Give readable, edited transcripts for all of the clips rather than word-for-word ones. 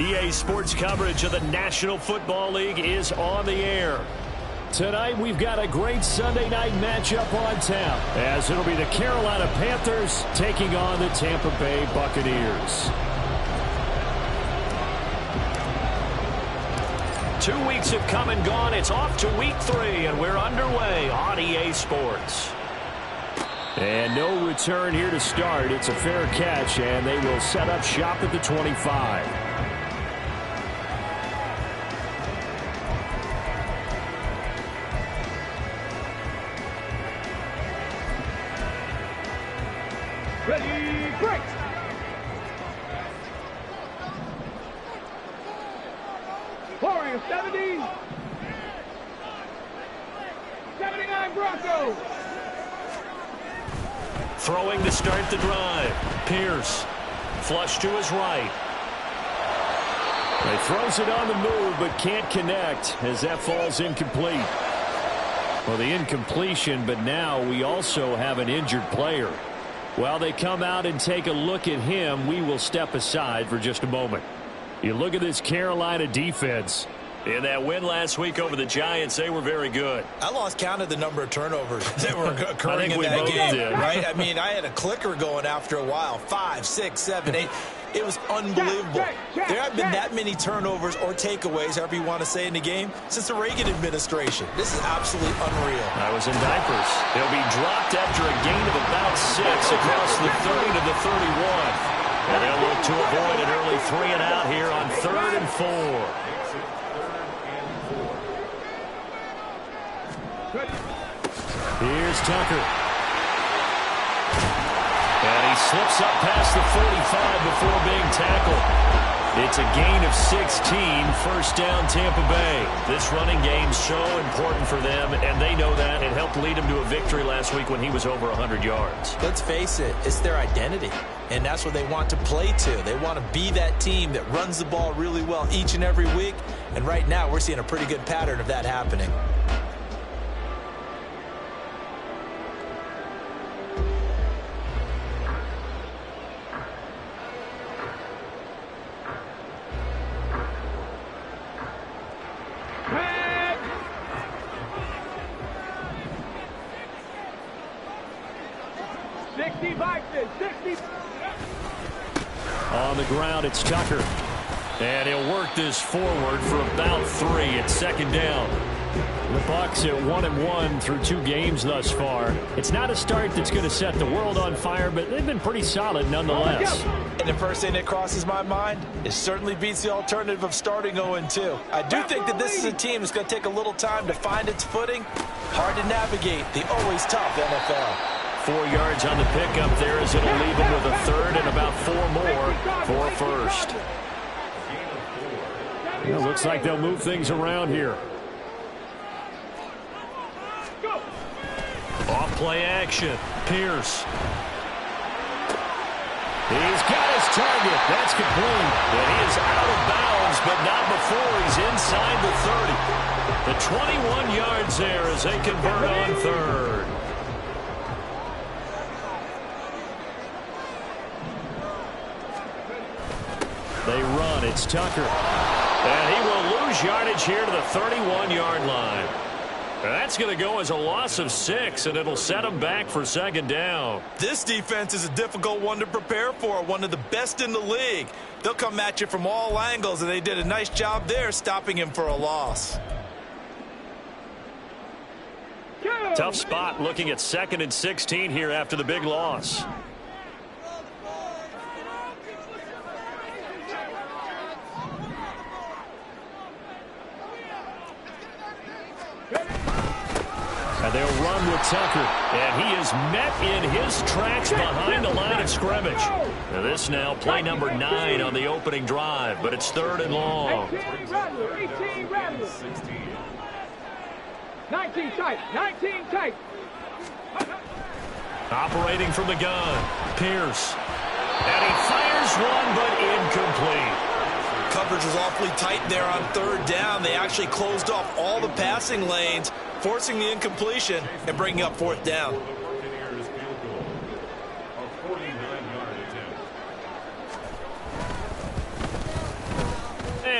EA Sports coverage of the National Football League is on the air. Tonight, we've got a great Sunday night matchup on tap, as it'll be the Carolina Panthers taking on the Tampa Bay Buccaneers. 2 weeks have come and gone. It's off to week 3, and we're underway on EA Sports. And no return here to start. It's a fair catch, and they will set up shop at the 25. Ready, break! Warriors 70, 79 Broncos. Throwing to start the drive. Pierce. Flush to his right. He throws it on the move, but can't connect as that falls incomplete. Well, the incompletion, but now we also have an injured player. While they come out and take a look at him, we will step aside for just a moment. You look at this Carolina defense. In that win last week over the Giants, they were very good. I lost count of the number of turnovers that were occurring in that game, right? I mean, I had a clicker going after a while. 5, 6, 7, 8. It was unbelievable. There haven't been that many turnovers or takeaways, however you want to say, in the game since the Reagan administration. This is absolutely unreal. I was in diapers. He'll be dropped after a gain of about 6 across the 30 to the 31. And they'll look to avoid an early 3 and out here on 3rd and 4. Here's Tucker. And he slips up past the 45 before being tackled. It's a gain of 16, first down Tampa Bay. This running game's so important for them, and they know that. It helped lead them to a victory last week when he was over 100 yards. Let's face it, it's their identity, and that's what they want to play to. They want to be that team that runs the ball really well each and every week, and right now we're seeing a pretty good pattern of that happening. On the ground, it's Tucker. And he'll work this forward for about 3 at 2nd down. The Bucs at 1-1 through 2 games thus far. It's not a start that's going to set the world on fire, but they've been pretty solid nonetheless. And the first thing that crosses my mind, it certainly beats the alternative of starting 0-2. I do think that this is a team that's going to take a little time to find its footing. Hard to navigate the always tough NFL. 4 yards on the pickup there as it'll leave him with a 3rd and about 4 more for a first. Well, looks like they'll move things around here. Off play action. Pierce. He's got his target. That's complete. And he is out of bounds, but not before he's inside the 30. The 21 yards there as they convert on 3rd. They run. It's Tucker. And he will lose yardage here to the 31-yard line. That's going to go as a loss of 6, and it'll set him back for 2nd down. This defense is a difficult one to prepare for, one of the best in the league. They'll come at you from all angles, and they did a nice job there stopping him for a loss. Tough spot looking at 2nd and 16 here after the big loss. And they'll run with Tucker. And he is met in his tracks behind the line of scrimmage. Now this now play number 9 on the opening drive, but it's 3rd and long. 19 tight, 19 tight. Operating from the gun, Pierce. And he fires one, but incomplete. Coverage was awfully tight there on 3rd down. They actually closed off all the passing lanes, forcing the incompletion and bringing up 4th down.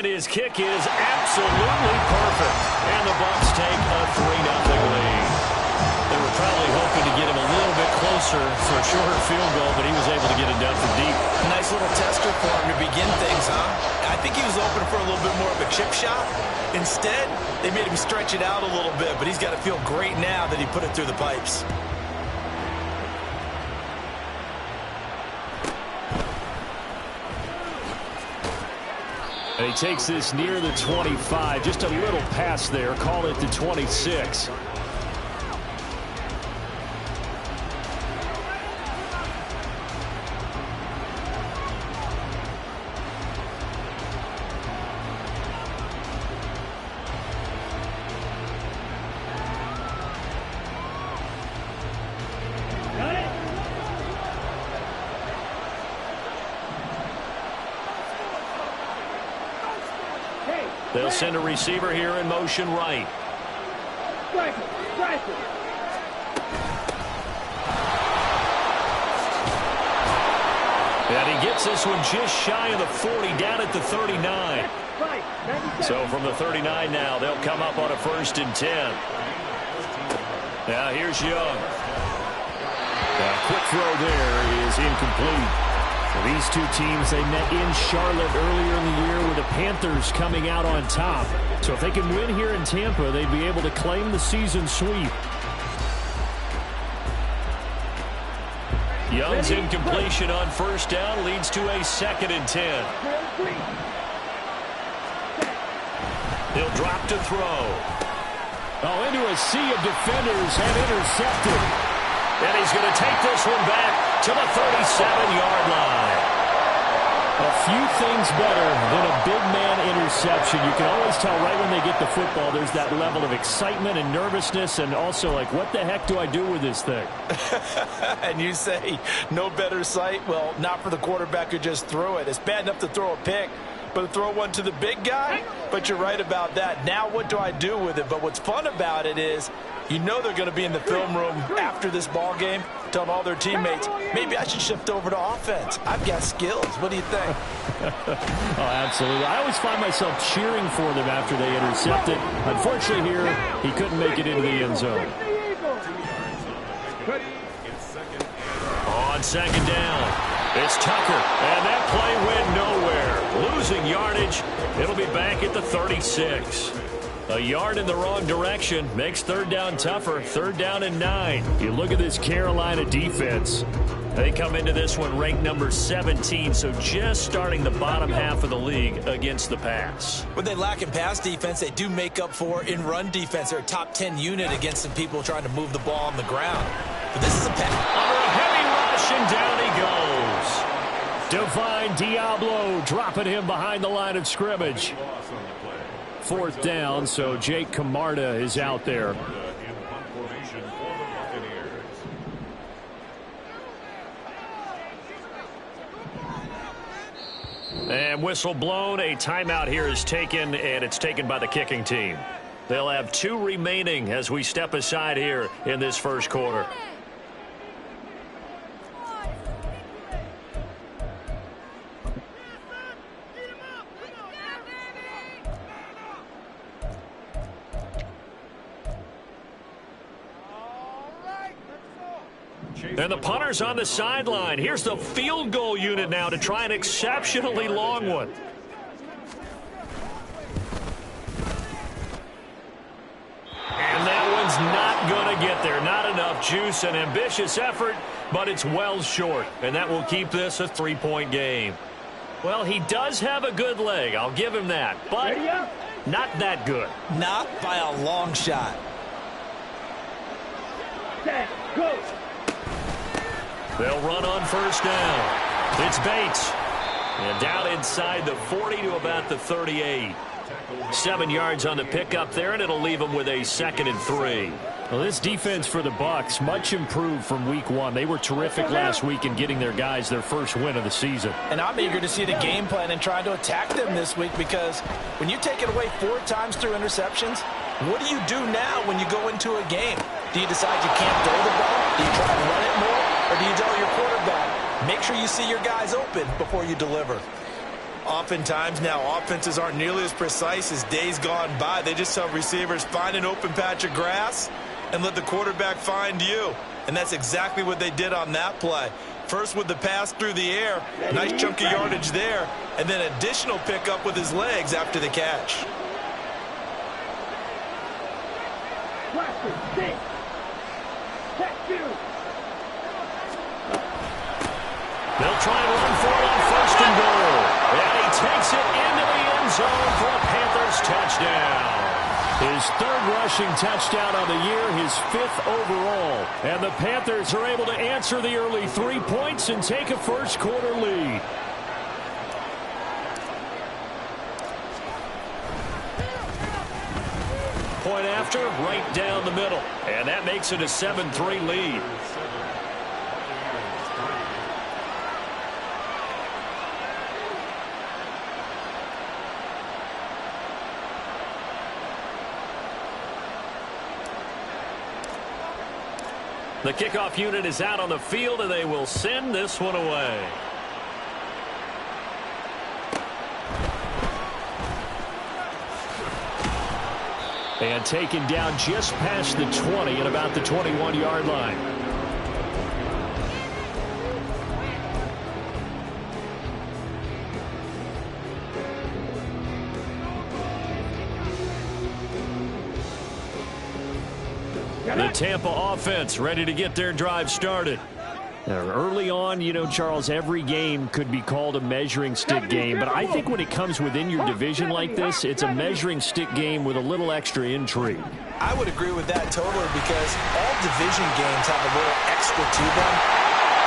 And his kick is absolutely perfect. And the Bucs take a 3-0 lead. They were probably hoping to get him a little bit closer for a shorter field goal, but he was able to get it down from deep. Nice little tester for him to begin things, huh? I think he was open for a little bit more of a chip shot. Instead, they made him stretch it out a little bit, but he's got to feel great now that he put it through the pipes. And he takes this near the 25. Just a little pass there. Call it the 26. They'll send a receiver here in motion right. Strike it, strike it. And he gets this one just shy of the 40, down at the 39. So from the 39 now, they'll come up on a 1st and 10. Now here's Young. A quick throw there is incomplete. Well, these two teams, they met in Charlotte earlier in the year with the Panthers coming out on top. So if they can win here in Tampa, they'd be able to claim the season sweep. Young's incompletion on 1st down leads to a 2nd and 10. He'll drop to throw. Oh, into a sea of defenders and intercepted. And he's going to take this one back to the 37-yard line. A few things better than a big man interception. You can always tell right when they get the football, there's that level of excitement and nervousness, and also like, what the heck do I do with this thing? And you say, no better sight? Well, not for the quarterback who just threw it. It's bad enough to throw a pick, but to throw one to the big guy? But you're right about that. Now what do I do with it? But what's fun about it is, you know they're going to be in the film room after this ball game, telling all their teammates, maybe I should shift over to offense. I've got skills. What do you think? Oh, absolutely. I always find myself cheering for them after they intercept it. Unfortunately here, he couldn't make it into the end zone. On 2nd down, it's Tucker, and that play went nowhere. Losing yardage. It'll be back at the 36. A yard in the wrong direction makes 3rd down tougher. 3rd down and 9. You look at this Carolina defense. They come into this one ranked number 17, so just starting the bottom half of the league against the pass. When they lack in pass defense, they do make up for in run defense. They're a top 10 unit against some people trying to move the ball on the ground. But this is a pass. Under a heavy rush, and down he goes. Divine Diablo dropping him behind the line of scrimmage. 4th down, so Jake Camarda is out there. And whistle blown. A timeout here is taken, and it's taken by the kicking team. They'll have 2 remaining as we step aside here in this 1st quarter. And the punter's on the sideline. Here's the field goal unit now to try an exceptionally long one. And that one's not going to get there. Not enough juice. An ambitious effort, but it's well short. And that will keep this a 3-point game. Well, he does have a good leg. I'll give him that. But not that good. Not by a long shot. Go. They'll run on 1st down. It's Bates. And down inside the 40 to about the 38. 7 yards on the pickup there, and it'll leave them with a 2nd and 3. Well, this defense for the Bucs, much improved from week 1. They were terrific last week in getting their guys their first win of the season. And I'm eager to see the game plan and try to attack them this week, because when you take it away 4 times through interceptions, what do you do now when you go into a game? Do you decide you can't throw the ball? Do you try to run it more? Or do you tell your quarterback, make sure you see your guys open before you deliver? Oftentimes now, offenses aren't nearly as precise as days gone by. They just tell receivers, find an open patch of grass and let the quarterback find you. And that's exactly what they did on that play. First with the pass through the air, nice chunk of yardage there, and then additional pickup with his legs after the catch. They'll try and run for it on 1st and goal. And he takes it into the end zone for a Panthers touchdown. His 3rd rushing touchdown on the year, his 5th overall. And the Panthers are able to answer the early 3 points and take a first-quarter lead. Point after, right down the middle. And that makes it a 7-3 lead. The kickoff unit is out on the field, and they will send this one away. And taken down just past the 20 at about the 21-yard line. The Tampa offense ready to get their drive started. Early on, you know, Charles, every game could be called a measuring stick game, but I think when it comes within your division like this, it's a measuring stick game with a little extra intrigue. I would agree with that totally because all division games have a little extra to them.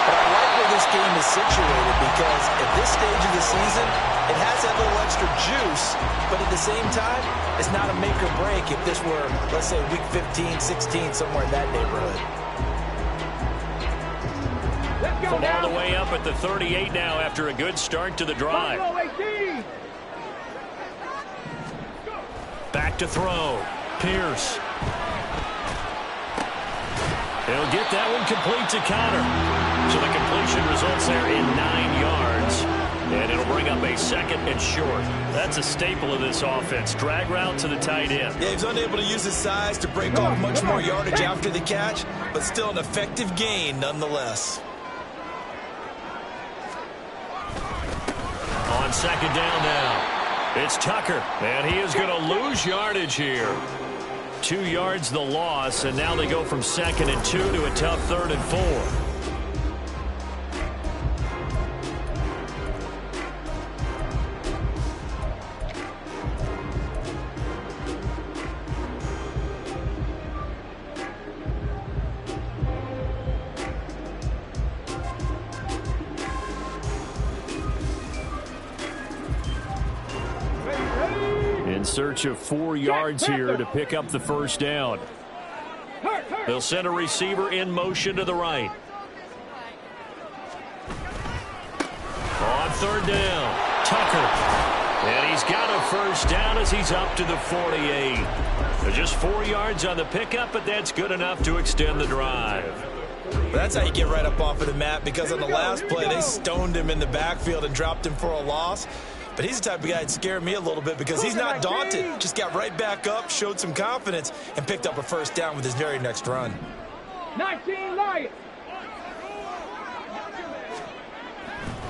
But I like where this game is situated because at this stage of the season, it has that little extra juice, but at the same time, it's not a make or break if this were, let's say, week 15, 16, somewhere in that neighborhood. From all the way up at the 38 now after a good start to the drive. Back to throw. Pierce. He'll get that one complete to Connor. So the completion results there in 9 yards. And it'll bring up a 2nd and short. That's a staple of this offense. Drag route to the tight end. Yeah, he's unable to use his size to break off much more yardage after the catch, but still an effective gain nonetheless. On 2nd down now, it's Tucker, and he is going to lose yardage here. 2 yards the loss, and now they go from 2nd and 2 to a tough 3rd and 4. Search of 4 yards here to pick up the 1st down. They'll send a receiver in motion to the right. On 3rd down, Tucker. And he's got a 1st down as he's up to the 48. Just 4 yards on the pickup, but that's good enough to extend the drive. That's how you get right up off of the mat, because on the last play, they stoned him in the backfield and dropped him for a loss. But he's the type of guy that scared me a little bit because he's not daunted. Just got right back up, showed some confidence, and picked up a 1st down with his very next run. 19 Lions.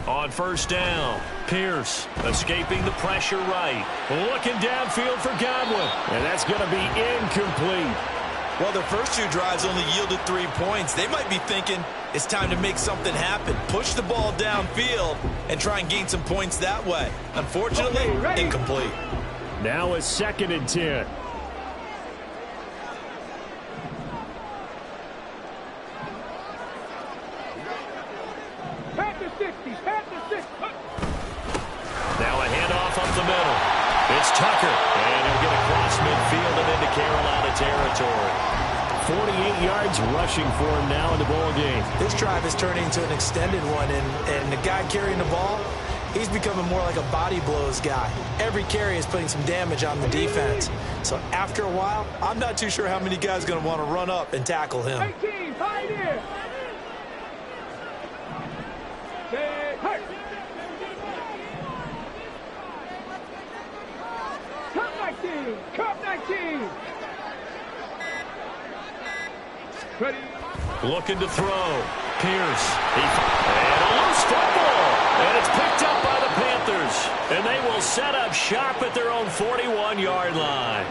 On 1st down, Pierce escaping the pressure right. Looking downfield for Godwin. And that's going to be incomplete. Well, their first 2 drives only yielded 3 points. They might be thinking it's time to make something happen. Push the ball downfield and try and gain some points that way. Unfortunately, incomplete. Now a 2nd and 10. Now a handoff up the middle. It's Tucker, and he'll get across midfield and into Carolina territory. 48 yards rushing for him now in the ball game. This drive is turning into an extended one, and the guy carrying the ball, he's becoming more like a body blows guy. Every carry is putting some damage on the defense. So after a while, I'm not too sure how many guys are going to want to run up and tackle him. 18, Pioneer. 19. Cup 19. Ready. Looking to throw. Pierce. And a loose football. And it's picked up by the Panthers. And they will set up shop at their own 41-yard line.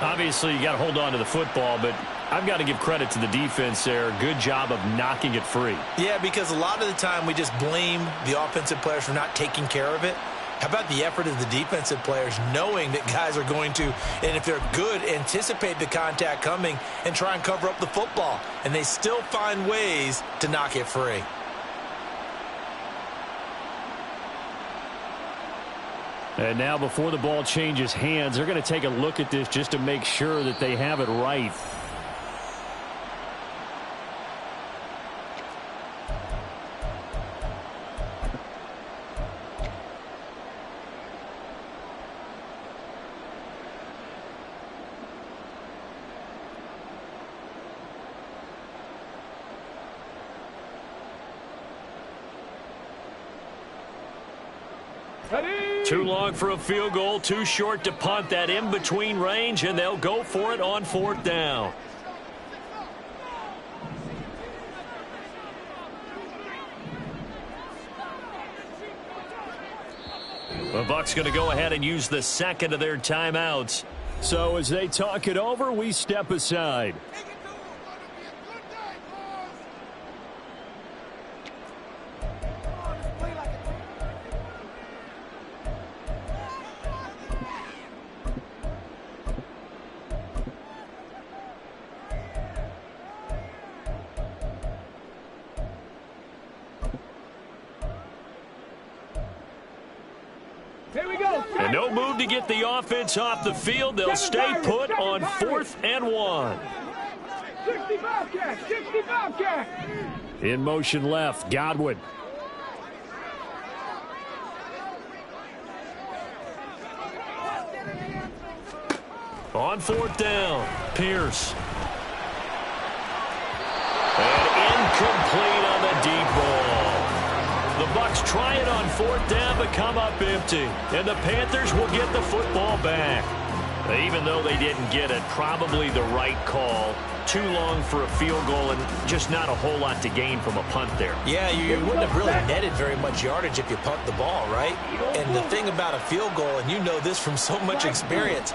Obviously, you got to hold on to the football, but I've got to give credit to the defense there. Good job of knocking it free. Yeah, because a lot of the time we just blame the offensive players for not taking care of it. How about the effort of the defensive players knowing that guys are going to, and if they're good, anticipate the contact coming and try and cover up the football. And they still find ways to knock it free. And now before the ball changes hands, they're going to take a look at this just to make sure that they have it right. Too long for a field goal, too short to punt. That in-between range, and they'll go for it on 4th down. The Bucs going to go ahead and use the second of their timeouts. So as they talk it over, we step aside. And no move to get the offense off the field. They'll stay put on 4th and 1. 65 cat, 65 cat. In motion left, Godwin. On 4th down, Pierce. And incomplete on the deep ball. The Bucs try it on 4th down, but come up empty. And the Panthers will get the football back. Even though they didn't get it, probably the right call. Too long for a field goal and just not a whole lot to gain from a punt there. Yeah, you wouldn't have really netted very much yardage if you punt the ball, right? And the thing about a field goal, and you know this from so much experience,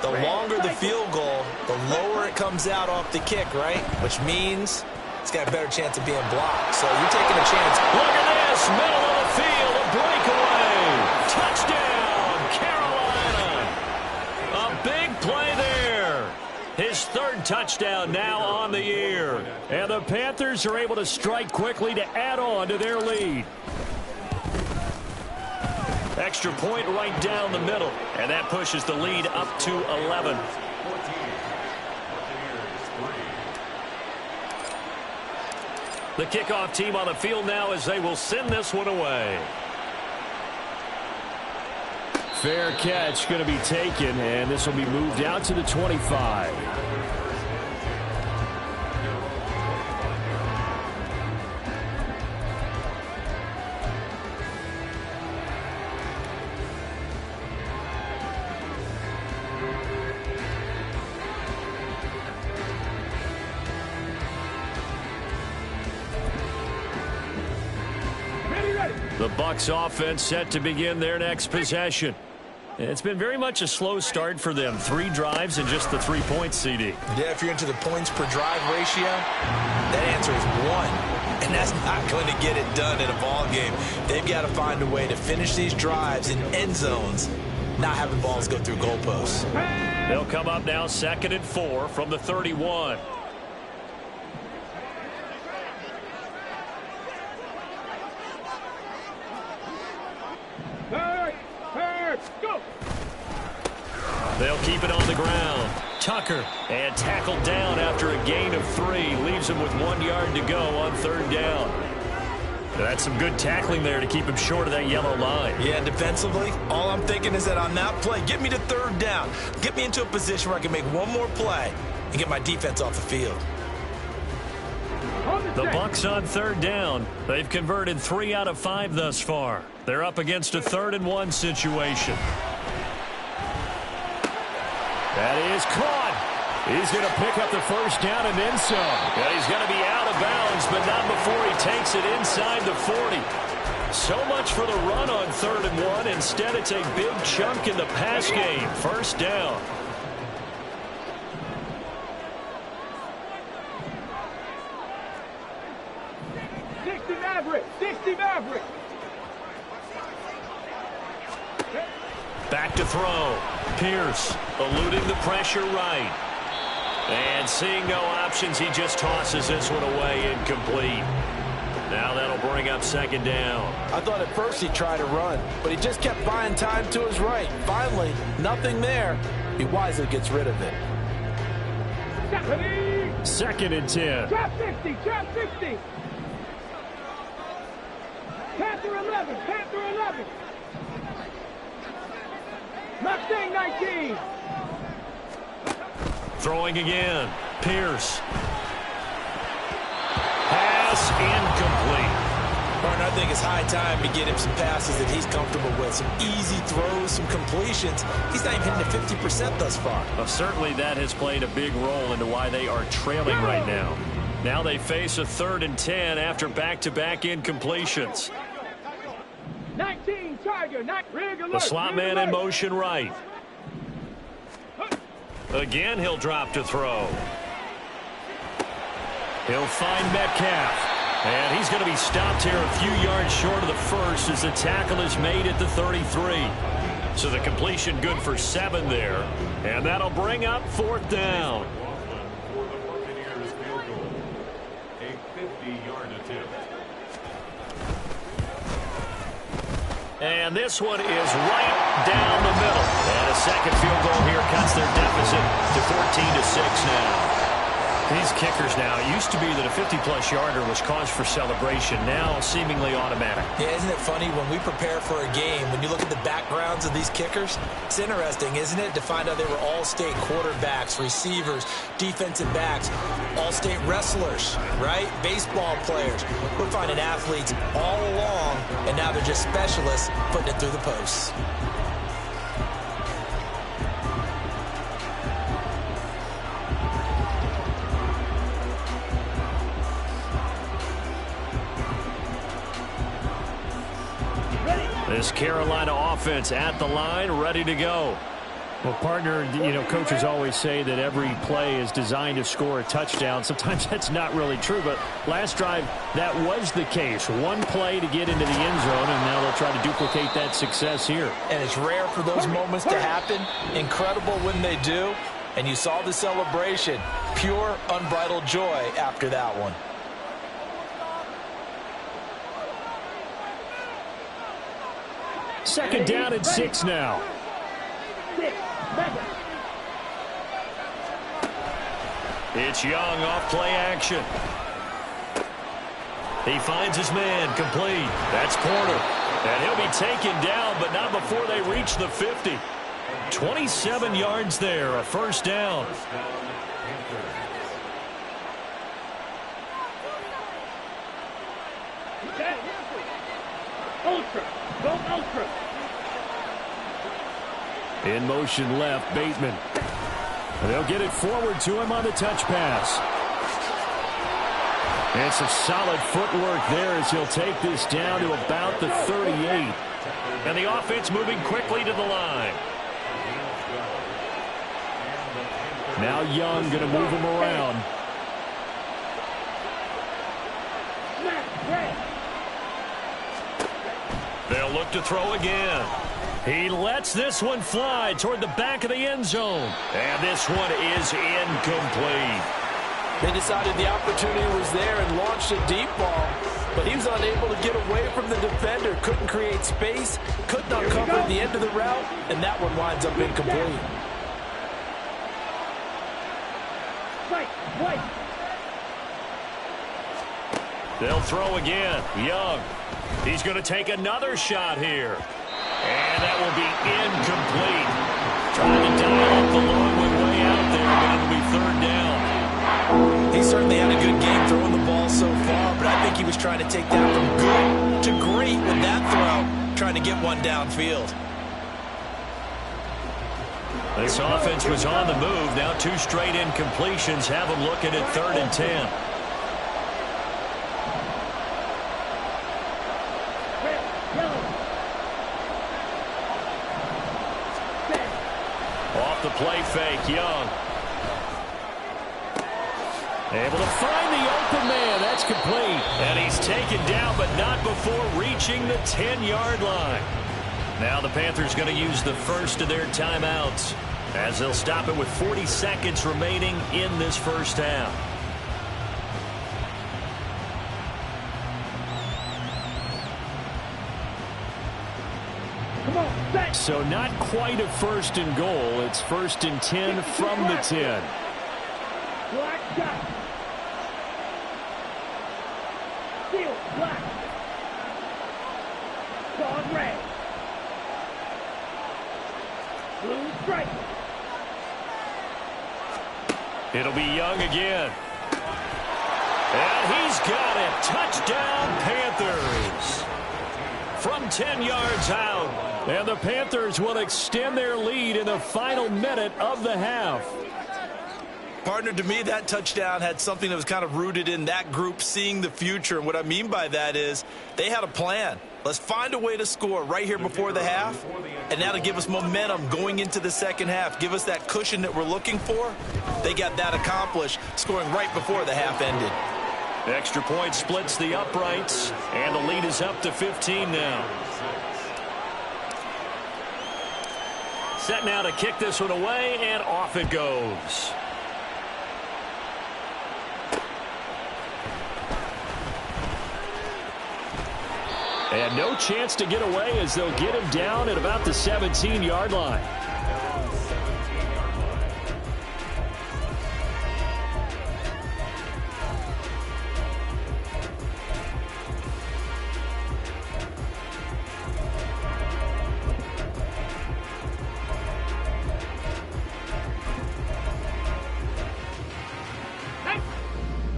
the longer the field goal, the lower it comes out off the kick, right? Which means it's got a better chance of being blocked. So you're taking a chance. Look at this, middle of the field, a breakaway. Touchdown, Carolina. A big play there. His 3rd touchdown now on the year. And the Panthers are able to strike quickly to add on to their lead. Extra point right down the middle. And that pushes the lead up to 11. The kickoff team on the field now as they will send this one away. Fair catch going to be taken, and this will be moved out to the 25. The Bucs offense set to begin their next possession. It's been very much a slow start for them. 3 drives and just the 3 points, CD. Yeah, if you're into the points per drive ratio, that answer is 1. And that's not going to get it done in a ball game. They've got to find a way to finish these drives in end zones, not having balls go through goalposts. They'll come up now 2nd and 4 from the 31. Go. They'll keep it on the ground. Tucker, and tackled down after a gain of 3. Leaves him with 1 yard to go on 3rd down. That's some good tackling there to keep him short of that yellow line. Yeah, defensively, all I'm thinking is that on that play, get me to 3rd down. Get me into a position where I can make one more play and get my defense off the field. The Bucs on 3rd down. They've converted 3 out of 5 thus far. They're up against a 3rd and 1 situation. That is caught. He's going to pick up the first down and then some. And he's going to be out of bounds, but not before he takes it inside the 40. So much for the run on 3rd and 1. Instead, it's a big chunk in the pass game. First down. Back to throw. Pierce eluding the pressure right. And seeing no options, he just tosses this one away, incomplete. Now that'll bring up 2nd down. I thought at first he'd try to run, but he just kept buying time to his right. Finally, nothing there. He wisely gets rid of it. 2nd and 10. Trap 60, trap 60. Panther 11, Panther 11. Mustang 19. Throwing again. Pierce. Pass incomplete. Martin, I think it's high time to get him some passes that he's comfortable with. Some easy throws, some completions. He's not even hitting the 50% thus far. Well, certainly that has played a big role into why they are trailing right now. Now they face a 3rd and 10 after back-to-back incompletions. 19 Tiger, the slot man in motion right. Again, he'll drop to throw. He'll find Metcalf. And he's going to be stopped here a few yards short of the first as the tackle is made at the 33. So the completion good for 7 there. And that'll bring up 4th down. For the Buccaneers field goal, a 50-yard attempt. And this one is right down the middle. And a second field goal here cuts their deficit to 14-6 now. These kickers now, it used to be that a 50-plus yarder was cause for celebration. Now seemingly automatic. Yeah, isn't it funny when we prepare for a game, when you look at the backgrounds of these kickers, it's interesting, isn't it, to find out they were all-state quarterbacks, receivers, defensive backs, all-state wrestlers, right? Baseball players. We're finding athletes all along, and now they're just specialists putting it through the posts. This Carolina offense at the line, ready to go. Well, partner, coaches always say that every play is designed to score a touchdown. Sometimes that's not really true, but last drive, that was the case. One play to get into the end zone, and now they'll try to duplicate that success here. And it's rare for those moments to happen. Incredible when they do. And you saw the celebration. Pure, unbridled joy after that one. Second down and 6 now. It's Young off play action. He finds his man complete. That's Porter. And he'll be taken down, but not before they reach the 50. 27 yards there, a first down. Ultra. Go ultra. In motion left, Bateman. They'll get it forward to him on the touch pass. And some solid footwork there as he'll take this down to about the 38. And the offense moving quickly to the line. Now Young going to move him around. They'll look to throw again. He lets this one fly toward the back of the end zone. And this one is incomplete. They decided the opportunity was there and launched a deep ball, but he was unable to get away from the defender, couldn't create space, couldn't uncover the end of the route, and that one winds up incomplete. They'll throw again. Young. He's going to take another shot here. And that will be incomplete. Trying to dial up the long way out there, but it'll be 3rd down. He certainly had a good game throwing the ball so far, but I think he was trying to take that from good to great with that throw, trying to get one downfield. This offense was on the move. Now 2 straight incompletions have them looking at 3rd and 10. Off the play fake, Young. Able to find the open man. That's complete. And he's taken down, but not before reaching the 10-yard line. Now the Panthers going to use the first of their timeouts as they'll stop it with 40 seconds remaining in this first half. Come on, set. So not quite a 1st and goal. It's 1st and 10 from the 10. Black shot. Steel, black. Gone red. Blue stripe. It'll be Young again. And he's got it. Touchdown, Panthers. From 10 yards out. And the Panthers will extend their lead in the final minute of the half. Partner, to me, that touchdown had something that was kind of rooted in that group seeing the future. And what I mean by that is they had a plan. Let's find a way to score right here before the half, and that'll give us momentum going into the second half. Give us that cushion that we're looking for. They got that accomplished, scoring right before the half ended. Extra point splits the uprights, and the lead is up to 15 now. Set now to kick this one away, and off it goes. And no chance to get away as they'll get him down at about the 17-yard line.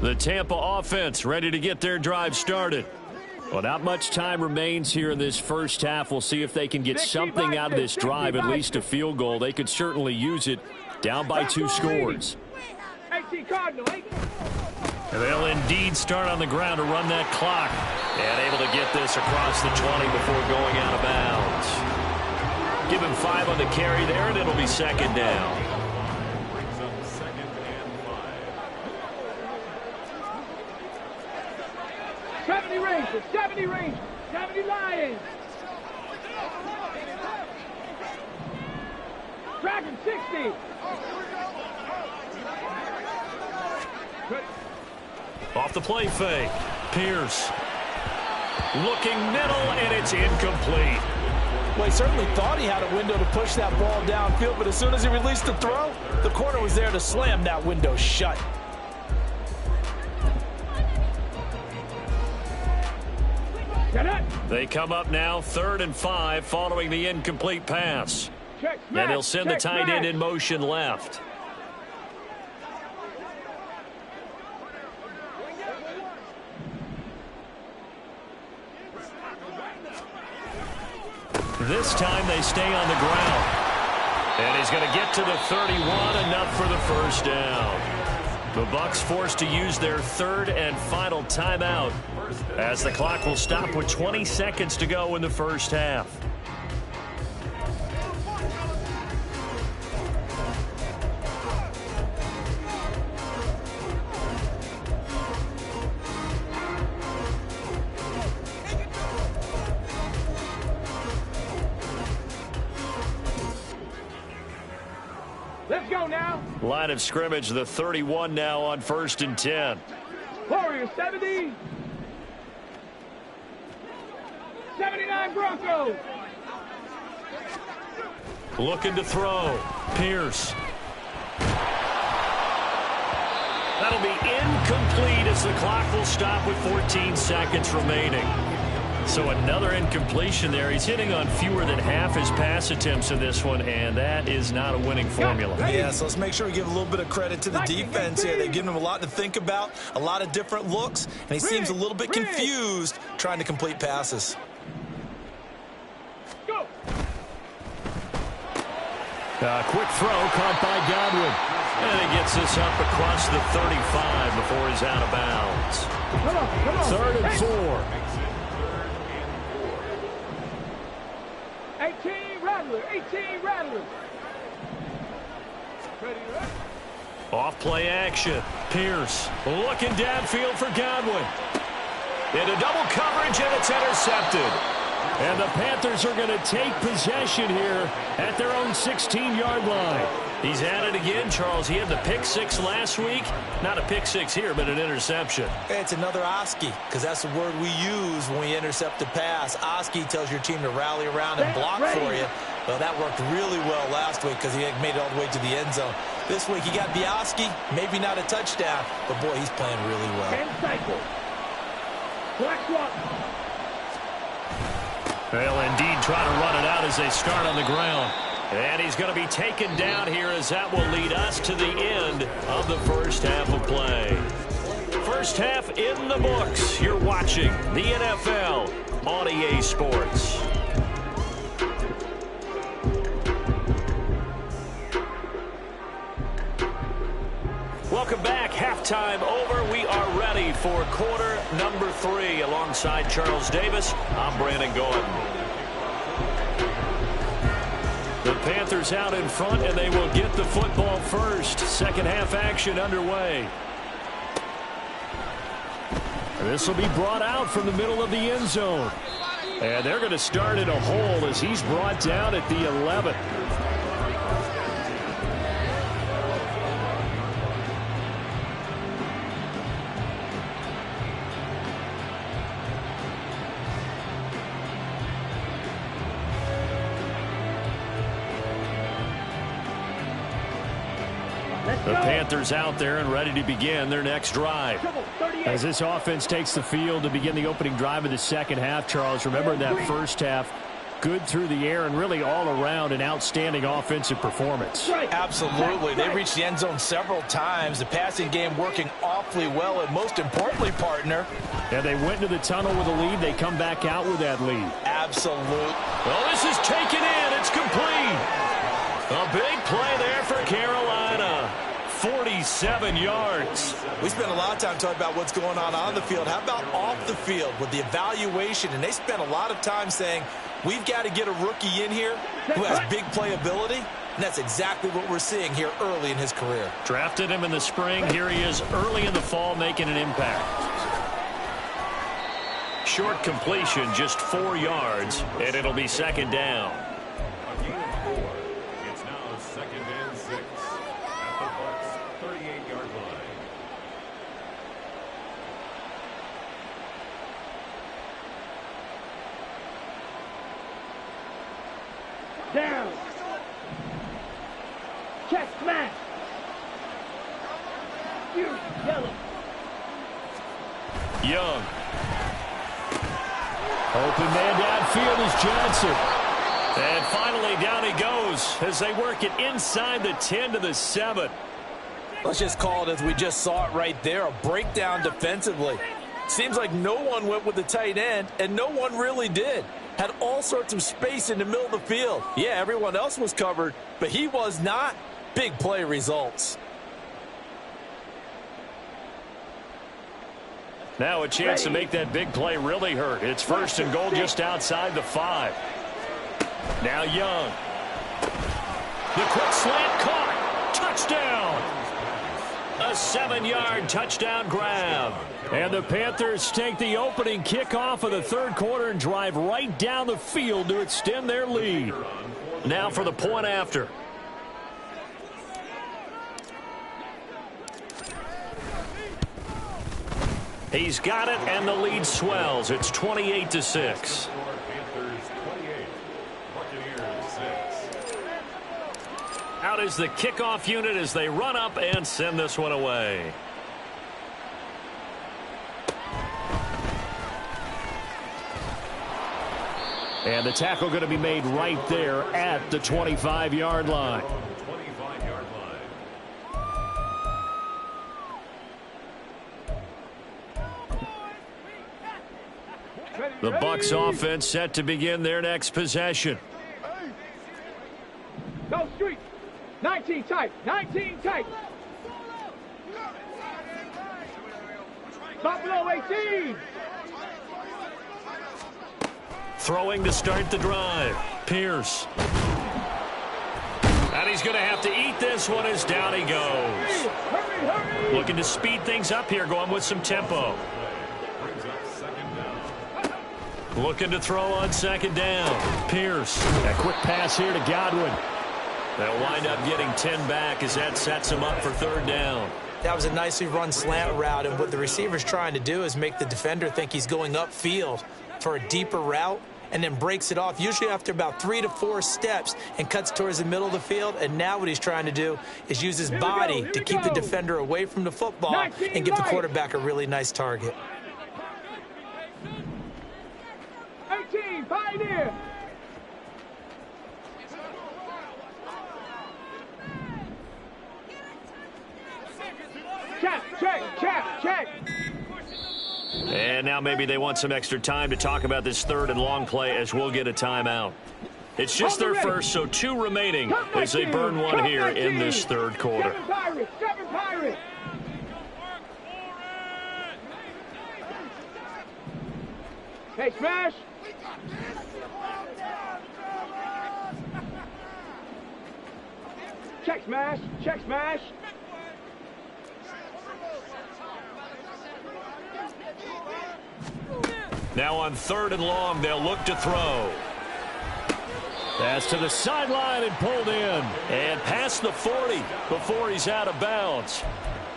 The Tampa offense ready to get their drive started. Well, not much time remains here in this first half. We'll see if they can get something out of this drive, at least a field goal. They could certainly use it, down by 2 scores. And they'll indeed start on the ground to run that clock. And able to get this across the 20 before going out of bounds. Give him 5 on the carry there, and it'll be 2nd down. 70 Rangers, 70 Rangers, 70 Lions. Dragon 60. Off the play fake. Pierce. Looking middle, and it's incomplete. Well, he certainly thought he had a window to push that ball downfield, but as soon as he released the throw, the corner was there to slam that window shut. They come up now 3rd and 5 following the incomplete pass. And he'll send the tight end in motion left. This time they stay on the ground. And he's going to get to the 31, enough for the first down. The Bucs forced to use their 3rd and final timeout as the clock will stop with 20 seconds to go in the first half. Let's go now. Line of scrimmage, the 31 now on 1st and 10. Warriors 70. 79 Broncos. Looking to throw. Pierce. That'll be incomplete as the clock will stop with 14 seconds remaining. So another incompletion there. He's hitting on fewer than half his pass attempts in this one, and that is not a winning formula. Yeah, so let's make sure we give a little bit of credit to the defense here. They've given him a lot to think about, a lot of different looks, and he seems a little bit confused trying to complete passes. Quick throw caught by Godwin. And he gets this up across the 35 before he's out of bounds. Come on. 3rd and 4. 18 Rattlers. Ready, right? Off play action. Pierce looking downfield for Godwin. Into double coverage, and it's intercepted. And the Panthers are going to take possession here at their own 16-yard line. He's at it again, Charles. He had the pick 6 last week. Not a pick 6 here, but an interception. It's another Oski, because that's the word we use when we intercept a pass. Oski tells your team to rally around and block for you. Well, that worked really well last week because he made it all the way to the end zone. This week, he got the Oski, maybe not a touchdown, but, boy, he's playing really well. 10 cycles. Black swap. They'll indeed try to run it out as they start on the ground. And he's going to be taken down here as that will lead us to the end of the first half of play. First half in the books. You're watching the NFL on EA Sports. Welcome back. Halftime over. We are ready for quarter number 3. Alongside Charles Davis, I'm Brandon Gordon. The Panthers out in front, and they will get the football first. Second half action underway. This will be brought out from the middle of the end zone. And they're going to start in a hole as he's brought down at the 11. The Panthers out there and ready to begin their next drive. As this offense takes the field to begin the opening drive of the second half, Charles, remember in that first half, good through the air and really all around an outstanding offensive performance. Absolutely. They reached the end zone several times. The passing game working awfully well, and most importantly, partner. And they went into the tunnel with a lead. They come back out with that lead. Absolutely. Well, this is taken in. It's complete. A big play there for Carolina. 47 yards. We spent a lot of time talking about what's going on the field. How about off the field with the evaluation? And they spent a lot of time saying, we've got to get a rookie in here who has big playability. And that's exactly what we're seeing here early in his career. Drafted him in the spring. Here he is early in the fall making an impact. Short completion, just 4 yards, and it'll be second down. A gain of 4. It's now 2nd and 6 at the Bucs' 38-yard line. Down. Check smash. Yellow. Young. Open man downfield is Johnson. And finally down he goes as they work it inside the 10 to the 7. Let's just call it as we just saw it right there, a breakdown defensively. Seems like no one went with the tight end, and no one really did. Had all sorts of space in the middle of the field. Yeah, everyone else was covered, but he was not. Big play results. Now a chance to make that big play really hurt. It's 1st and goal just outside the 5. Now Young. The quick slant caught. Touchdown. A 7-yard touchdown grab. And the Panthers take the opening kickoff of the third quarter and drive right down the field to extend their lead. Now for the point after. He's got it, and the lead swells. It's 28-6. Panthers 28, Buccaneers 6. Out is the kickoff unit as they run up and send this one away. And the tackle going to be made right there at the 25-yard line. 25-yard line. The Bucs offense set to begin their next possession. Go street. tight. 19 tight. Buffalo 18. Throwing to start the drive. Pierce. And he's going to have to eat this one as down he goes. Hurry. Looking to speed things up here, going with some tempo. Looking to throw on second down. Pierce. A quick pass here to Godwin. They'll wind up getting 10 back as that sets him up for third down. That was a nicely run slant route, and what the receiver's trying to do is make the defender think he's going upfield for a deeper route, and then breaks it off, usually after about 3 to 4 steps, and cuts towards the middle of the field. And now what he's trying to do is use his body to keep the defender away from the football and give the quarterback a really nice target. 18, Pioneer. Check. And now maybe they want some extra time to talk about this third and long play as we'll get a timeout. It's just their first, so 2 remaining as they burn one here in this third quarter. 7 Pirates. Hey, smash. Check smash. Now on third and long, they'll look to throw. Pass to the sideline and pulled in. And past the 40 before he's out of bounds.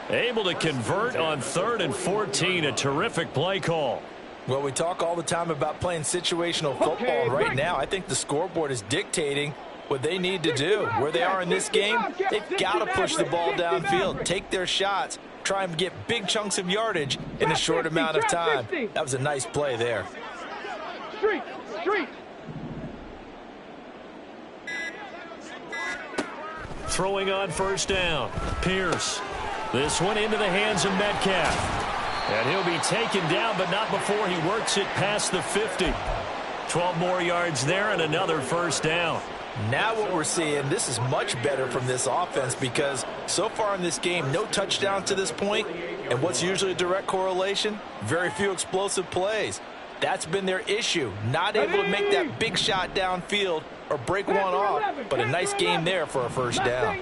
Able to convert on 3rd and 14. A terrific play call. Well, we talk all the time about playing situational football. Right now, I think the scoreboard is dictating what they need to do. Where they are in this game, they've got to push the ball downfield, take their shots, try and get big chunks of yardage in a short amount of time. That was a nice play there. Street. Throwing on first down. Pierce. This one into the hands of Metcalf. And he'll be taken down, but not before he works it past the 50. 12 more yards there and another first down. Now what we're seeing, this is much better from this offense because so far in this game, no touchdown to this point. And what's usually a direct correlation? Very few explosive plays. That's been their issue. Not able to make that big shot downfield or break one off, but a nice game there for a first down.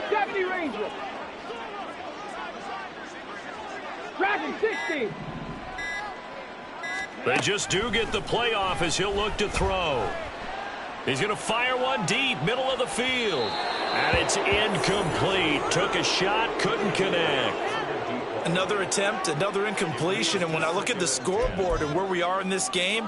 70 Ranger. Dragon 60. They just do get the playoff as he'll look to throw. He's going to fire one deep, middle of the field. And it's incomplete. Took a shot, couldn't connect. Another attempt, another incompletion. And when I look at the scoreboard and where we are in this game,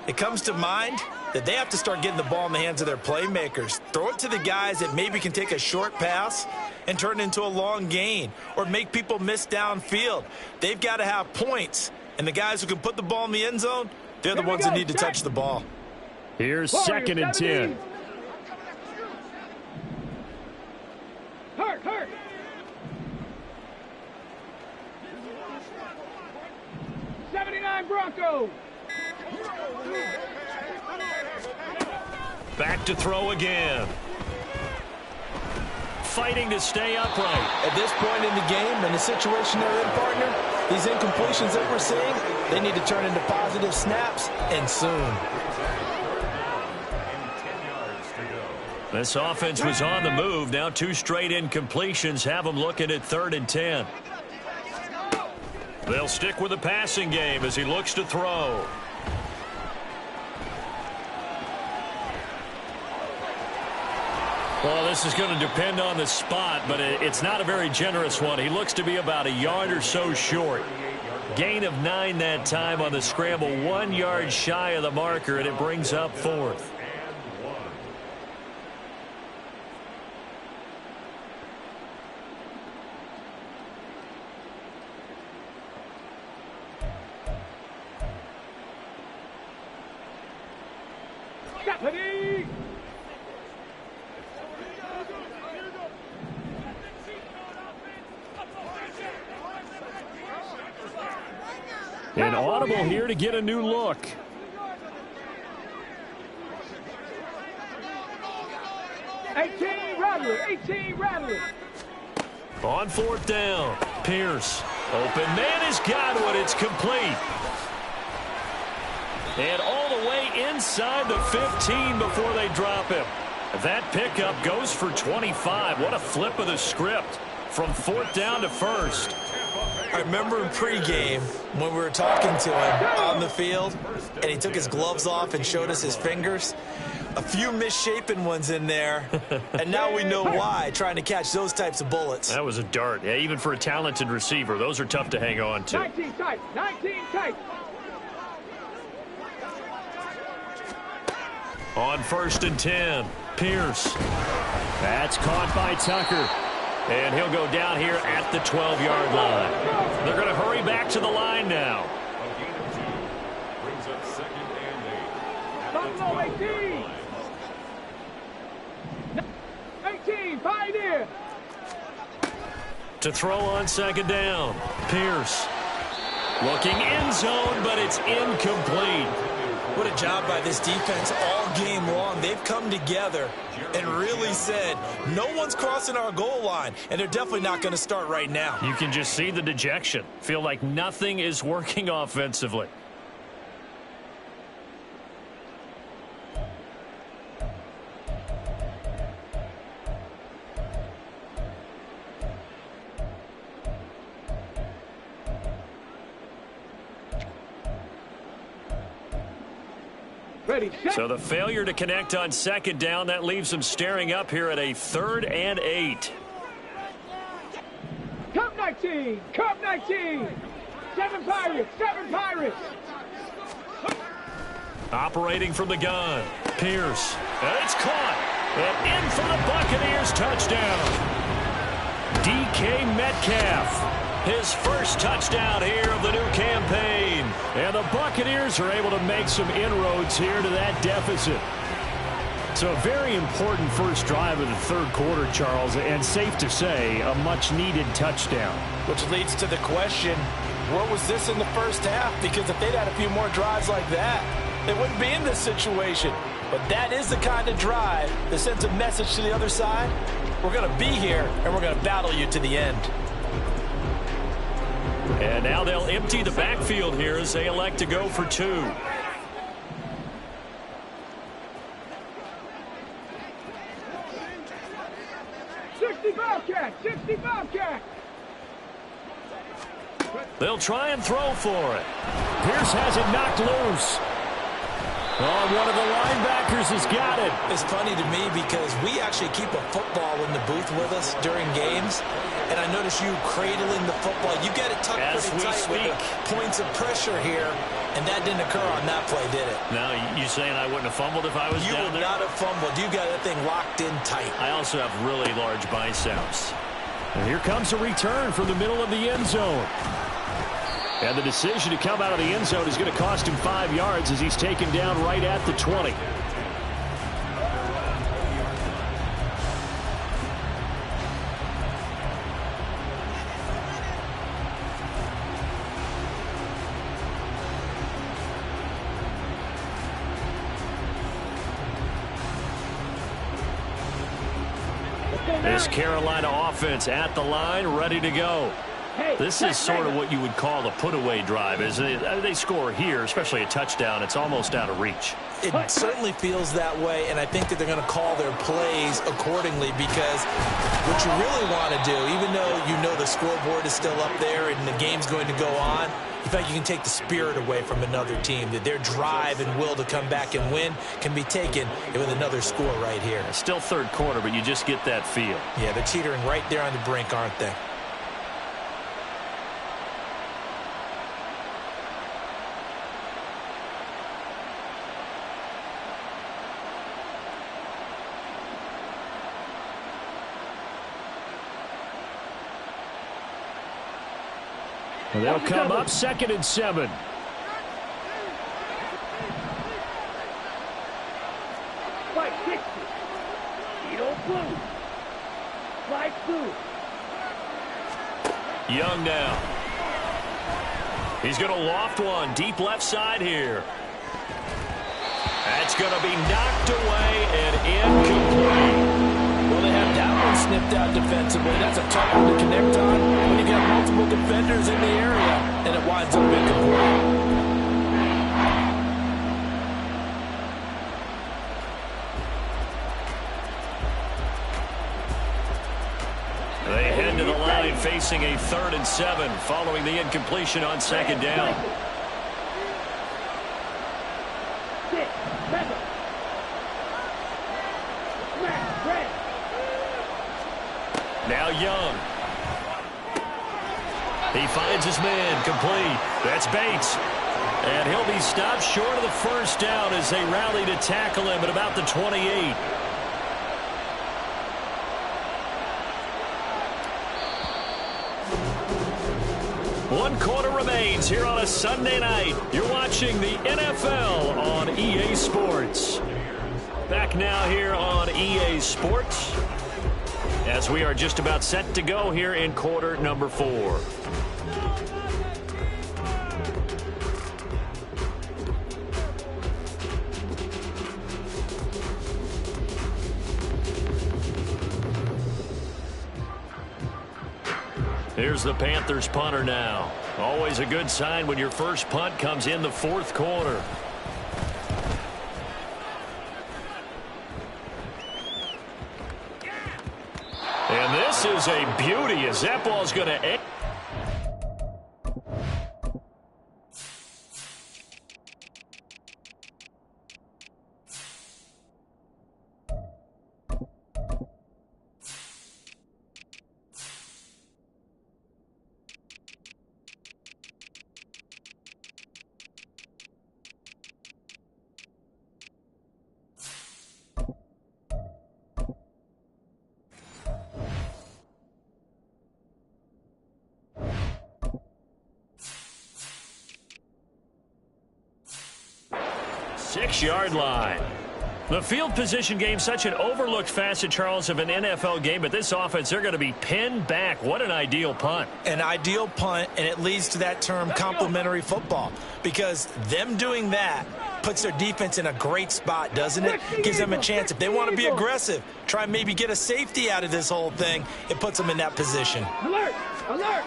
it comes to mind that they have to start getting the ball in the hands of their playmakers. Throw it to the guys that maybe can take a short pass and turn it into a long gain or make people miss downfield. They've got to have points. And the guys who can put the ball in the end zone, they're the ones that need to touch the ball. Here's 2nd and 10. Hurt. '79 Broncos. Back to throw again. Fighting to stay upright. At this point in the game and the situation they're in, partner, these incompletions that we're seeing, they need to turn into positive snaps, and soon. This offense was on the move. Now 2 straight incompletions have them looking at 3rd and 10. They'll stick with the passing game as he looks to throw. Well, this is going to depend on the spot, but it's not a very generous one. He looks to be about a yard or so short. Gain of 9 that time on the scramble, 1 yard shy of the marker, and it brings up 4th. Stephanie! An audible here to get a new look. 18 Rattler, 18 Rattler. On fourth down, Pierce. Open man has got it. It's complete. And all the way inside the 15 before they drop him. That pickup goes for 25. What a flip of the script from fourth down to first. I remember in pregame when we were talking to him on the field, and he took his gloves off and showed us his fingers. A few misshapen ones in there, and now we know why, trying to catch those types of bullets. That was a dart. Yeah, even for a talented receiver, those are tough to hang on to. 19 tight, 19 tight. On first and 10, Pierce. That's caught by Tucker. And he'll go down here at the 12-yard line. They're going to hurry back to the line now. A gain of 2 brings up second and 8. Buffalo 18. 18, Pioneer. To throw on second down, Pierce. Looking end zone, but it's incomplete. What a job by this defense all game long. They've come together and really said, no one's crossing our goal line, and they're definitely not going to start right now. You can just see the dejection. Feel like nothing is working offensively. Ready, set. So the failure to connect on second down, that leaves them staring up here at a 3rd and 8. Cup 19, Cup 19. 7 Pirates, 7 Pirates. Operating from the gun, Pierce. And it's caught. And in for the Buccaneers touchdown. DK Metcalf. His first touchdown here of the new campaign. And the Buccaneers are able to make some inroads here to that deficit. So a very important first drive of the third quarter, Charles, and safe to say, a much-needed touchdown. Which leads to the question, what was this in the first half? Because if they'd had a few more drives like that, they wouldn't be in this situation. But that is the kind of drive that sends a message to the other side. We're going to be here, and we're going to battle you to the end. And now they'll empty the backfield here as they elect to go for 2. Bobcat, 60 Bobcat. They'll try and throw for it. Pierce has it knocked loose. Oh, one of the linebackers has got it. It's funny to me because we actually keep a football in the booth with us during games, and I notice you cradling the football. You get it tucked pretty tight with the points of pressure here, and that didn't occur on that play, did it? Now, you saying I wouldn't have fumbled if I was down there? You would not have fumbled. You got that thing locked in tight. I also have really large biceps. And here comes a return from the middle of the end zone. And the decision to come out of the end zone is going to cost him 5 yards as he's taken down right at the 20. This Carolina offense at the line, ready to go. This is sort of what you would call a put-away drive. As they score here, especially a touchdown, it's almost out of reach. It certainly feels that way, and I think that they're going to call their plays accordingly because what you really want to do, even though you know the scoreboard is still up there and the game's going to go on, in fact, you can take the spirit away from another team, that their drive and will to come back and win can be taken with another score right here. It's still third quarter, but you just get that feel. Yeah, they're teetering right there on the brink, aren't they? They'll come up 2nd and 7. Flight 60. Edo blue. Flight 2. Young now. He's going to loft one deep left side here. That's going to be knocked away and incomplete. snipped out defensively. That's a tough one to connect on when you got multiple defenders in the area, and it winds up incomplete. They head to the line facing a 3rd and 7 following the incompletion on 2nd down. 6, 7. Now Young. He finds his man, complete. That's Bates. And he'll be stopped short of the 1st down as they rally to tackle him at about the 28. One quarter remains here on a Sunday night. You're watching the NFL on EA Sports. Back now here on EA Sports as we are just about set to go here in quarter number 4. Here's the Panthers punter now. Always a good sign when your first punt comes in the 4th quarter. And this is a beauty as that ball's going to... Six-yard line. The field position game, such an overlooked facet, Charles, of an NFL game, but this offense, they're going to be pinned back. What an ideal punt. An ideal punt, and it leads to that term complementary football, because them doing that puts their defense in a great spot, doesn't it? Gives them a chance. If they want to be aggressive, try and maybe get a safety out of this whole thing, it puts them in that position. Alert! Alert!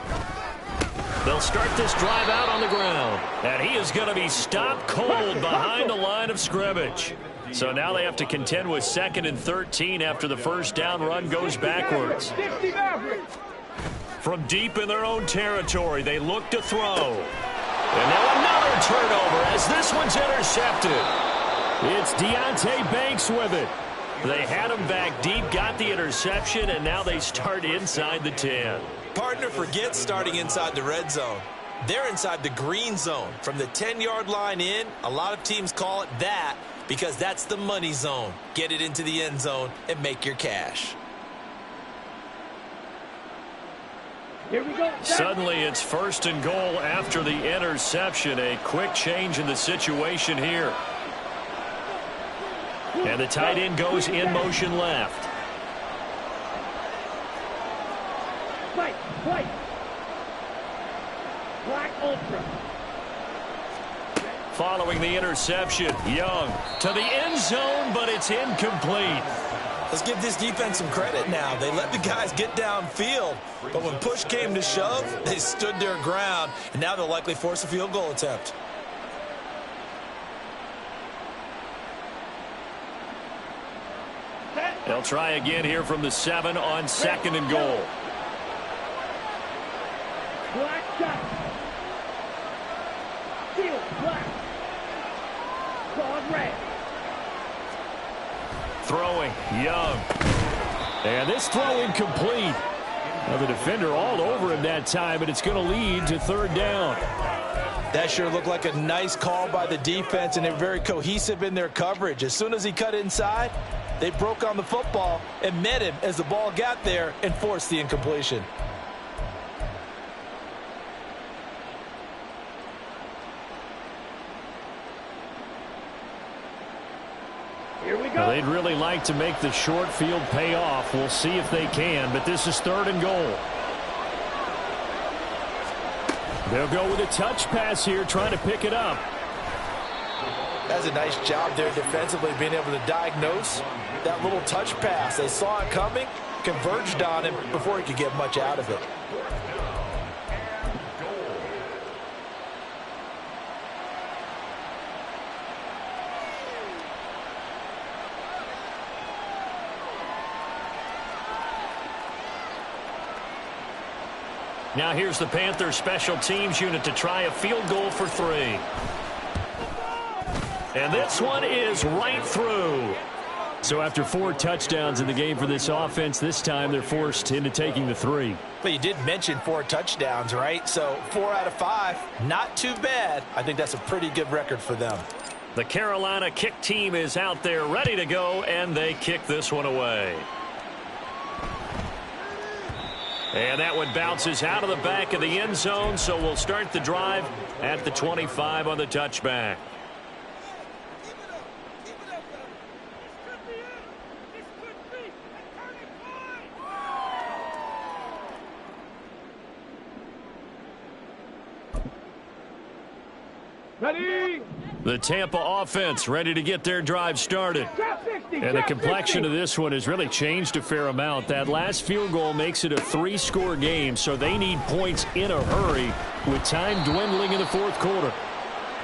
They'll start this drive out on the ground, and he is going to be stopped cold behind the line of scrimmage. So now they have to contend with 2nd and 13 after the 1st down run goes backwards. From deep in their own territory, they look to throw. And now another turnover as this one's intercepted. It's Deonte Banks with it. They had him back deep, got the interception, and now they start inside the 10. Partner, forget starting inside the red zone. They're inside the green zone. From the 10-yard line in, a lot of teams call it that because that's the money zone. Get it into the end zone and make your cash. Here we go. Suddenly it's 1st and goal after the interception. A quick change in the situation here. And the tight end goes in motion left. White. Black Ultra. Following the interception, Young to the end zone, but it's incomplete. Let's give this defense some credit now. They let the guys get downfield, but when push came to shove, they stood their ground, and now they'll likely force a field goal attempt. They'll try again here from the 7 on 2nd and goal. Black shot. Field black. Broad red. Throwing, Young. And this throw incomplete. Now the defender all over him that time, but it's going to lead to 3rd down. That sure looked like a nice call by the defense, and they're very cohesive in their coverage. As soon as he cut inside, they broke on the football and met him as the ball got there and forced the incompletion. Here we go. Well, they'd really like to make the short field pay off. We'll see if they can, but this is 3rd and goal. They'll go with a touch pass here, trying to pick it up. That's a nice job there defensively, being able to diagnose that little touch pass. They saw it coming, converged on him before he could get much out of it. Now here's the Panthers special teams unit to try a field goal for 3. And this one is right through. So after 4 touchdowns in the game for this offense, this time they're forced into taking the 3. But you did mention 4 touchdowns, right? So 4 out of 5, not too bad. I think that's a pretty good record for them. The Carolina kick team is out there ready to go, and they kick this one away. And that one bounces out of the back of the end zone, so we'll start the drive at the 25 on the touchback. Ready? The Tampa offense ready to get their drive started. And the complexion of this one has really changed a fair amount. That last field goal makes it a 3-score game, so they need points in a hurry with time dwindling in the 4th quarter.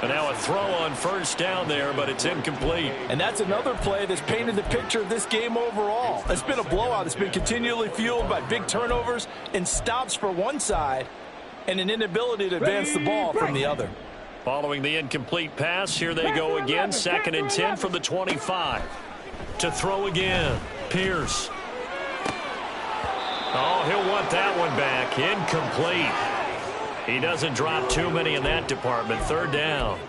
And now a throw on first down there, but it's incomplete. And that's another play that's painted the picture of this game overall. It's been a blowout. It's been continually fueled by big turnovers and stops for one side and an inability to advance the ball from the other. Following the incomplete pass, here they go again. 2nd and 10 from the 25. To throw again, Pierce. Oh, he'll want that one back. Incomplete. He doesn't drop too many in that department. 3rd down.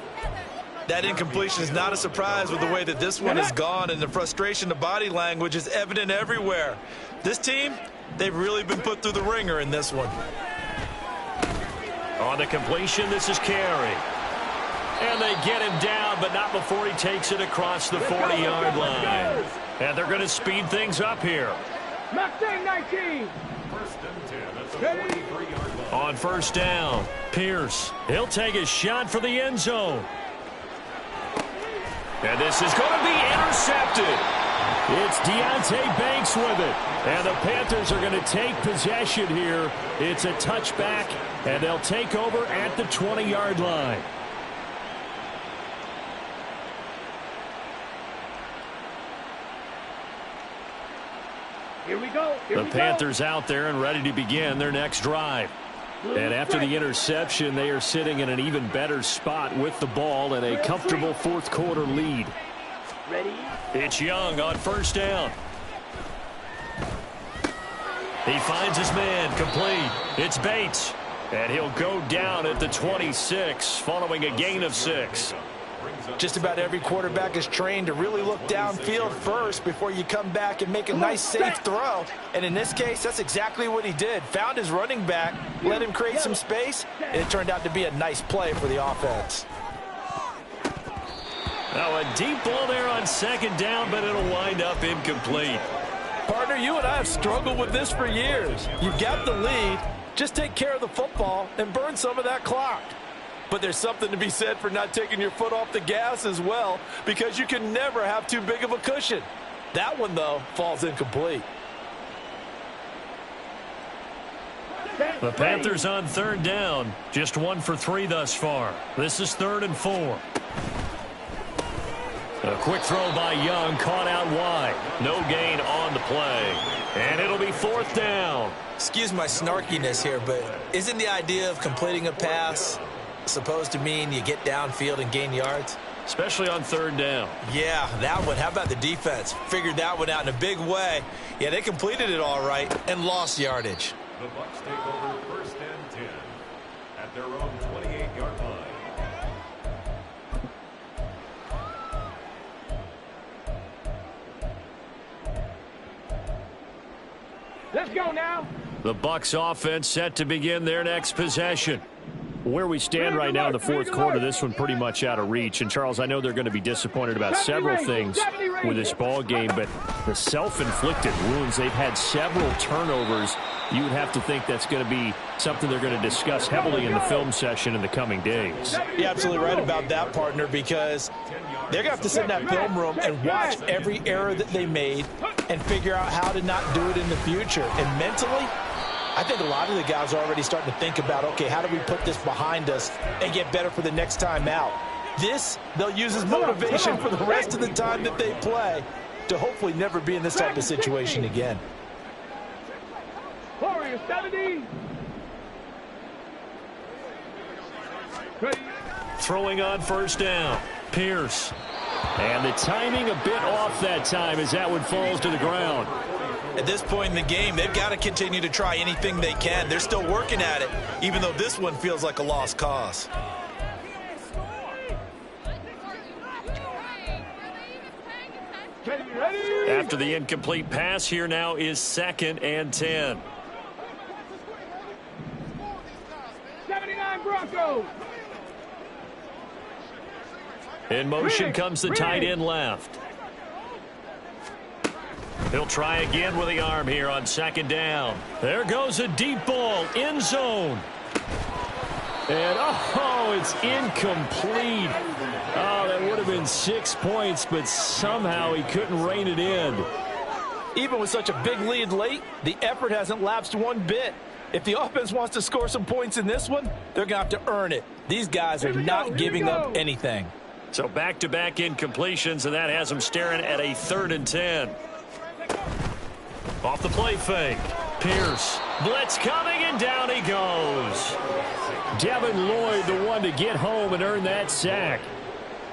That incompletion is not a surprise with the way that this one has gone, and the frustration, the body language is evident everywhere. This team, they've really been put through the ringer in this one. On the completion, this is Carey. And they get him down, but not before he takes it across the 40-yard line. And they're going to speed things up here. Mustang 19. 1st and 10 at the 43-yard line. On first down, Pierce. He'll take a shot for the end zone. And this is going to be intercepted. It's Deonte Banks with it. And the Panthers are going to take possession here. It's a touchback, and they'll take over at the 20-yard line. Here we go. The Panthers out there and ready to begin their next drive. And after the interception, they are sitting in an even better spot with the ball and a comfortable 4th quarter lead. Ready? It's Young on first down. He finds his man, complete. It's Bates. And he'll go down at the 26 following a gain of 6. Just about every quarterback is trained to really look downfield first before you come back and make a nice, safe throw. And in this case, that's exactly what he did. Found his running back, let him create some space, and it turned out to be a nice play for the offense. Now a deep ball there on 2nd down, but it'll wind up incomplete. Partner, you and I have struggled with this for years. You've got the lead. Just take care of the football and burn some of that clock. But there's something to be said for not taking your foot off the gas as well, because you can never have too big of a cushion. That one, though, falls incomplete. The Panthers on 3rd down, just 1 for 3 thus far. This is 3rd and 4. A quick throw by Young, caught out wide. No gain on the play. And it'll be 4th down. Excuse my snarkiness here, but isn't the idea of completing a pass supposed to mean you get downfield and gain yards? Especially on 3rd down. Yeah, that one. How about the defense? Figured that one out in a big way. Yeah, they completed it all right and lost yardage. The Bucs take over 1st and 10 at their own 28-yard line. Let's go now. The Bucs offense set to begin their next possession. Where we stand right now in the 4th quarter, this one pretty much out of reach. And, Charles, I know they're going to be disappointed about several things with this ball game, but the self-inflicted wounds, they've had several turnovers. You would have to think that's going to be something they're going to discuss heavily in the film session in the coming days. You're absolutely right about that, partner, because they're going to have to sit in that film room and watch every error that they made and figure out how to not do it in the future. And mentally, I think a lot of the guys are already starting to think about, okay, how do we put this behind us and get better for the next time out? This, they'll use as motivation for the rest of the time that they play to hopefully never be in this type of situation again. Warriors 70. Throwing on first down. Pierce. And the timing a bit off that time as that one falls to the ground. At this point in the game, they've got to continue to try anything they can. They're still working at it, even though this one feels like a lost cause. After the incomplete pass, here now is 2nd and 10. 79 Broncos. In motion comes the tight end left. He'll try again with the arm here on 2nd down. There goes a deep ball, end zone. And, oh, it's incomplete. Oh, that would have been 6 points, but somehow he couldn't rein it in. Even with such a big lead late, the effort hasn't lapsed one bit. If the offense wants to score some points in this one, they're going to have to earn it. These guys are not giving up anything. So back-to-back incompletions, and that has them staring at a 3rd and 10. Off the play fake. Pierce. Blitz coming, and down he goes. Devin Lloyd, the one to get home and earn that sack.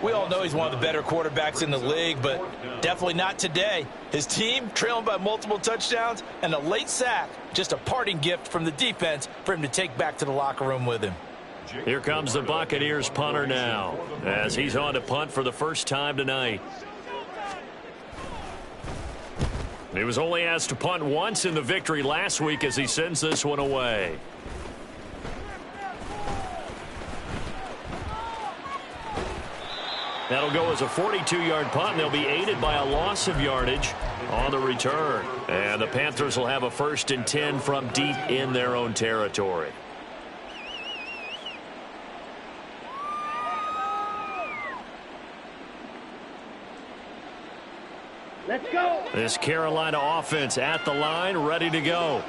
We all know he's one of the better quarterbacks in the league, but definitely not today. His team trailing by multiple touchdowns and a late sack. Just a parting gift from the defense for him to take back to the locker room with him. Here comes the Buccaneers punter now as he's on to punt for the first time tonight. He was only asked to punt once in the victory last week as he sends this one away. That'll go as a 42-yard punt, and they'll be aided by a loss of yardage on the return. And the Panthers will have a 1st and 10 from deep in their own territory. Let's go. This Carolina offense at the line, ready to go.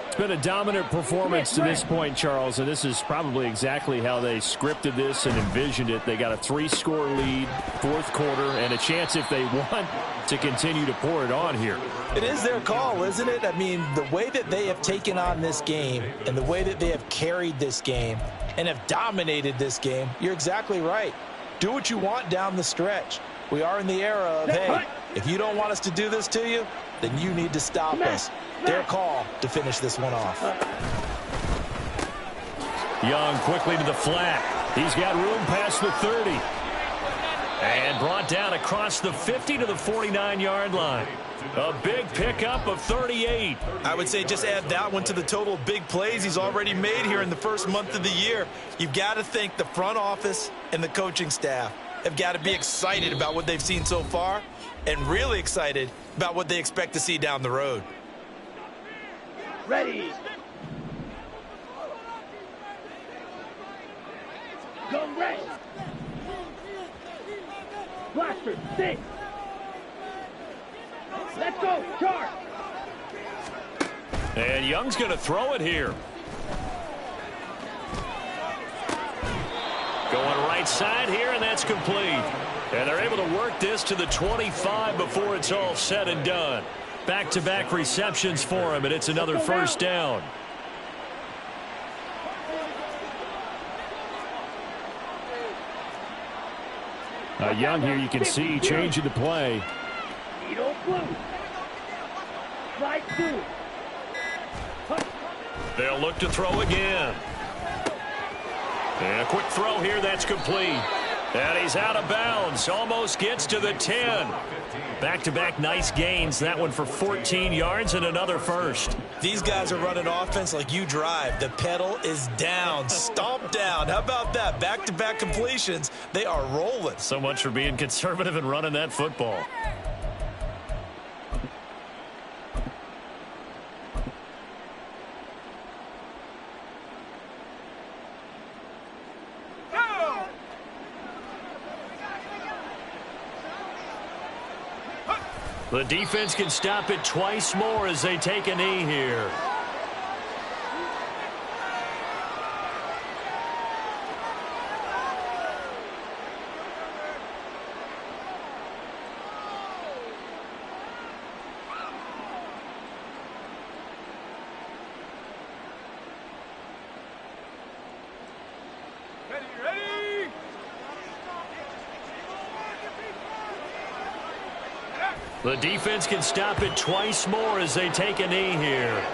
It's been a dominant performance to this point, Charles, and this is probably exactly how they scripted this and envisioned it. They got a 3-score lead, 4th quarter, and a chance if they want to continue to pour it on here. It is their call, isn't it? I mean, the way that they have taken on this game and the way that they have carried this game and have dominated this game, you're exactly right. Do what you want down the stretch. We are in the era of, hey, if you don't want us to do this to you, then you need to stop us. Their call to finish this one off. Young quickly to the flat. He's got room past the 30. And brought down across the 50 to the 49-yard line. A big pickup of 38. I would say just add that one to the total of big plays he's already made here in the first month of the year. You've got to think the front office and the coaching staff have got to be excited about what they've seen so far and really excited about what they expect to see down the road. Ready. Go red. Blaster, 6. Let's go, charge. And Young's going to throw it here. Going right side here, and that's complete. And they're able to work this to the 25 before it's all said and done. Back-to-back receptions for him, and it's another first down. Young here, you can see changing the play. Needle blue. Slide 2. They'll look to throw again. And a quick throw here, that's complete. And he's out of bounds, almost gets to the 10. Back-to-back nice gains, that one for 14 yards and another first. These guys are running offense like you drive. The pedal is down, stomp down. How about that? Back-to-back completions, they are rolling. So much for being conservative and running that football. The defense can stop it twice more as they take a knee here. The defense can stop it twice more as they take a knee here.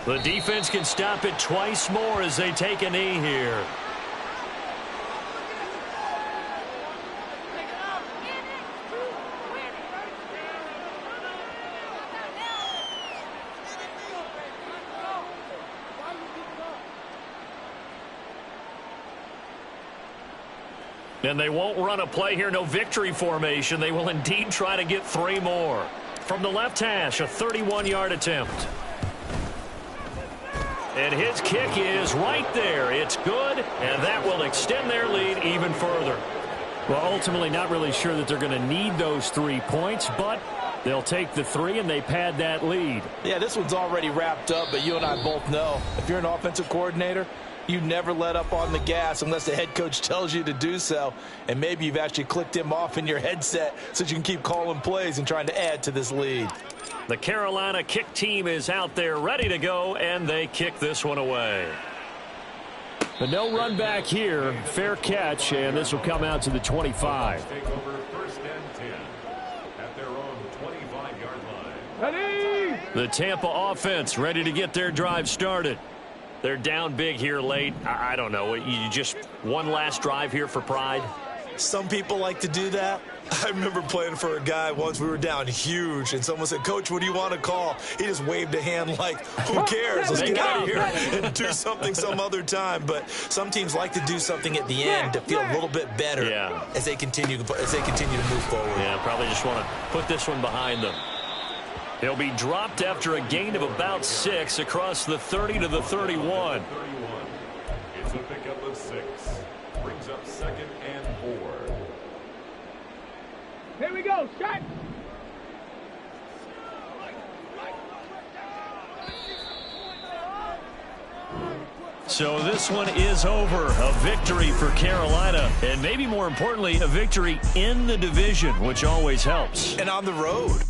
The defense can stop it twice more as they take a knee here. And they won't run a play here, no victory formation. They will indeed try to get 3 more. From the left hash, a 31-yard attempt. And his kick is right there. It's good, and that will extend their lead even further. Well, ultimately not really sure that they're going to need those 3 points, but they'll take the 3 and they pad that lead. Yeah, this one's already wrapped up, but you and I both know if you're an offensive coordinator, you never let up on the gas unless the head coach tells you to do so. And maybe you've actually clicked him off in your headset so you can keep calling plays and trying to add to this lead. The Carolina kick team is out there ready to go, and they kick this one away. But no run back here. Fair catch, and this will come out to the 25. Take over 1st and 10 at their own 25-yard line. Ready? The Tampa offense ready to get their drive started. They're down big here late. I don't know. You just one last drive here for pride? Some people like to do that. I remember playing for a guy once. We were down huge, and someone said, "Coach, what do you want to call?" He just waved a hand like, who cares? Let's get out of here and do something some other time. But some teams like to do something at the end to feel a little bit better as they continue to move forward. Yeah, probably just want to put this one behind them. He'll be dropped after a gain of about 6 across the 30 to the 31. It's a pickup of 6. Brings up 2nd and 4. Here we go, start. So this one is over. A victory for Carolina, and maybe more importantly, a victory in the division, which always helps. And on the road.